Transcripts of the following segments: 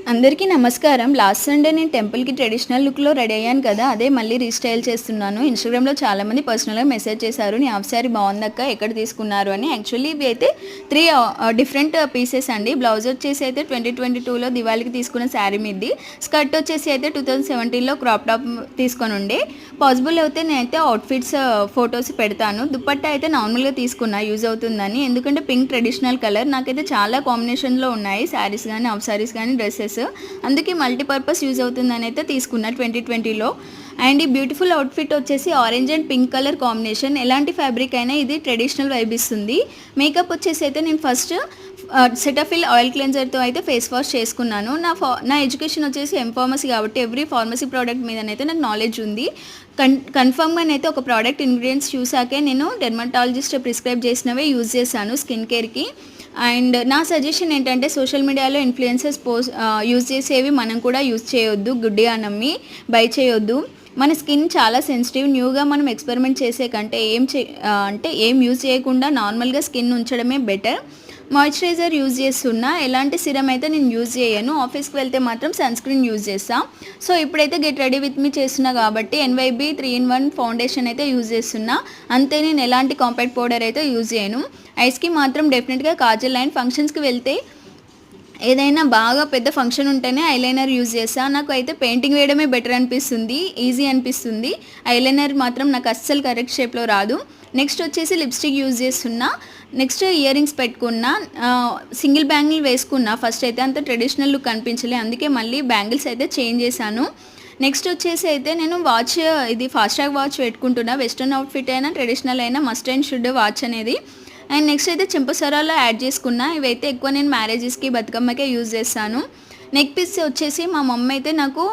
అందరికీ నమస్కారం. Last Sunday నేను టెంపుల్‌కి ట్రెడిషనల్ లుక్‌లో రెడీ అయ్యాను కదా! అదే మళ్ళీ రీస్టైల్ చేస్తున్నాను. ఇన్‌స్టాగ్రామ్‌లో చాలామంది పర్సనల్‌గా మెసేజ్ చేశారు. నీ హాఫ్ సారీ బాగుందక్క ఎక్కడ తీసుకున్నారు అని. యాక్చువల్లీ ఇవి అయితే 3 డిఫరెంట్ పీసెస్ అండి. బ్లౌజ్ వచ్చేసి అయితే 2022లో దివాళీకి తీసుకున్న శారీ మీది. స్కర్ట్ వచ్చేసి అయితే 2017లో క్రాప్ టాప్ తీసుకొనుండే. పాసిబుల్ అయితే నేనైతే అవుట్‌ఫిట్స్ ఫోటోస్ పెడతాను. దుపట్టా అయితే నార్మల్‌గా తీసుకున్నా యూజ్ అవుతుందని. ఎందుకంటే పింక్ ట్రెడిషనల్ కలర్ నాకైతే చాలా కాంబినేషన్‌లో ఉన్నాయి. శారీస్ గానీ, హాఫ్ శారీస్ గానీ, డ్రెసెస్. అందుకే మల్టీపర్పస్ యూజ్ అవుతుందని అయితే తీసుకున్నా 2020లో. అండ్ ఈ బ్యూటిఫుల్ అవుట్ఫిట్ వచ్చేసి orange and pink colour combination. ఎలాంటి ఫ్యాబ్రిక్ అయినా ఇది ట్రెడిషనల్ వైబ్ ఇస్తుంది. మేకప్ వచ్చేసి అయితే నేను ఫస్ట్ సెటఫిల్ ఆయిల్ క్లెన్జర్తో అయితే ఫేస్ వాష్ చేసుకున్నాను. నా ఎడ్యుకేషన్ వచ్చేసి ఫార్మసీ కాబట్టి ఎవ్రీ ఫార్మసీ ప్రోడక్ట్ మీదనైతే నాకు నాలెడ్జ్ ఉంది. కన్ఫర్మ్గానైతే ఒక ప్రోడక్ట్ ఇంగ్రీడియంట్స్ చూసాకే నేను డెర్మటాలజిస్ట్ ప్రిస్క్రైబ్ చేసినవే యూజ్ చేశాను స్కిన్ కేర్కి. అండ్ నా సజెషన్ ఏంటంటే సోషల్ మీడియాలో ఇన్ఫ్లుయెన్సర్స్ యూజ్ చేసేవి మనం కూడా యూజ్ చేయొద్దు. గుడ్డిగా నమ్మి బై చేయొద్దు. మన స్కిన్ చాలా సెన్సిటివ్. న్యూగా మనం ఎక్స్పెరిమెంట్ చేసే కంటే ఏం యూజ్ చేయకుండా నార్మల్గా స్కిన్ ఉంచడమే బెటర్. మాయిశ్చరైజర్ యూజ్ చేస్తున్నా. ఎలాంటి సిరం అయితే నేను యూజ్ చేయను. ఆఫీస్కి వెళ్తే మాత్రం సన్ స్క్రీన్ యూజ్ చేస్తాను. సో ఇప్పుడైతే గెట్ రెడీ విత్ మీ చేస్తున్నా కాబట్టి NYB 3-in-1 ఫౌండేషన్ అయితే యూజ్ చేస్తున్నా. అంతే, నేను ఎలాంటి కాంపాక్ట్ పౌడర్ అయితే యూజ్ చేయను. ఐస్కి మాత్రం డెఫినెట్గా కాజల్ అండ్ ఫంక్షన్స్కి వెళ్తే ఏదైనా బాగా పెద్ద ఫంక్షన్ ఉంటేనే ఐలైనర్ యూజ్ చేస్తాను. నాకు అయితే పెయింటింగ్ వేయడమే బెటర్ అనిపిస్తుంది, ఈజీ అనిపిస్తుంది. ఐలైనర్ మాత్రం నాకు అస్సలు కరెక్ట్ షేప్లో రాదు. నెక్స్ట్ వచ్చేసి లిప్స్టిక్ యూజ్ చేస్తున్నా. నెక్స్ట్ ఇయర్ రింగ్స్ పెట్టుకున్నా. సింగిల్ బ్యాంగిల్ వేసుకున్నా. ఫస్ట్ అయితే అంత ట్రెడిషనల్ లుక్ అనిపించలే, అందుకే మళ్ళీ బ్యాంగిల్స్ అయితే చేంజ్ చేశాను. నెక్స్ట్ వచ్చేసి అయితే నేను వాచ్, ఇది ఫాస్ట్ ట్రాక్ వాచ్ పెట్టుకుంటున్నా. వెస్ట్రన్ అవుట్ఫిట్ అయినా ట్రెడిషనల్ అయినా మస్ట్ అండ్ షుడ్ వాచ్ అనేది. అండ్ నెక్స్ట్ అయితే చెంపసరాల్లో యాడ్ చేసుకున్నా. ఇవైతే ఎక్కువ నేను మ్యారేజెస్కి, బతుకమ్మకే యూజ్ చేస్తాను. నెక్ పీస్ వచ్చేసి మా మమ్మీ అయితే నాకు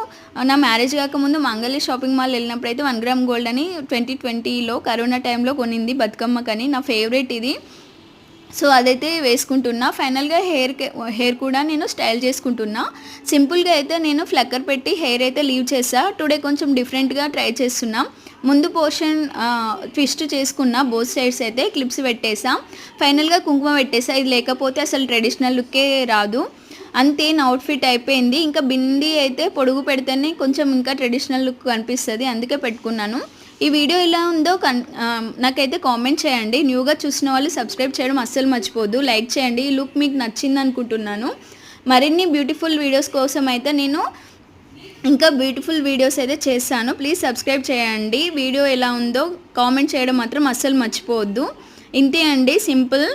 నా మ్యారేజ్ కాకముందు మంగళి షాపింగ్ మాల్ వెళ్ళినప్పుడు అయితే 1 గ్రామ్ గోల్డ్ అని 2020లో కరోనా టైంలో కొనింది బతుకమ్మకని. నా ఫేవరెట్ ఇది. సో అదైతే వేసుకుంటున్నా. ఫైనల్గా హెయిర్ కూడా నేను స్టైల్ చేసుకుంటున్నా. సింపుల్గా అయితే నేను ఫ్లక్కర్ పెట్టి హెయిర్ అయితే లీవ్ చేసా. టుడే కొంచెం డిఫరెంట్గా ట్రై చేస్తున్నా. ముందు పోర్షన్ ట్విస్ట్ చేసుకున్న బోత్ సైడ్స్ అయితే క్లిప్స్ పెట్టేసా. ఫైనల్గా కుంకుమ పెట్టేసా. ఇది లేకపోతే అసలు ట్రెడిషనల్ లుక్కే రాదు. అంతే, నా అవుట్ఫిట్ అయిపోయింది. ఇంకా బిందీ అయితే పొడుగు పెడితేనే కొంచెం ఇంకా ట్రెడిషనల్ లుక్ కనిపిస్తుంది, అందుకే పెట్టుకున్నాను. ఈ వీడియో ఎలా ఉందో నాకైతే కామెంట్ చేయండి. న్యూగా చూసిన వాళ్ళు సబ్స్క్రైబ్ చేయడం అస్సలు మర్చిపోద్దు. లైక్ చేయండి. ఈ లుక్ మీకు నచ్చింది అనుకుంటున్నాను. మరిన్ని బ్యూటిఫుల్ వీడియోస్ కోసం అయితే నేను ఇంకా బ్యూటిఫుల్ వీడియోస్ అయితే చేస్తాను. ప్లీజ్ సబ్స్క్రైబ్ చేయండి. వీడియో ఎలా ఉందో కామెంట్ చేయడం మాత్రం అస్సలు మర్చిపోవద్దు. ఇంతే అండి, సింపుల్.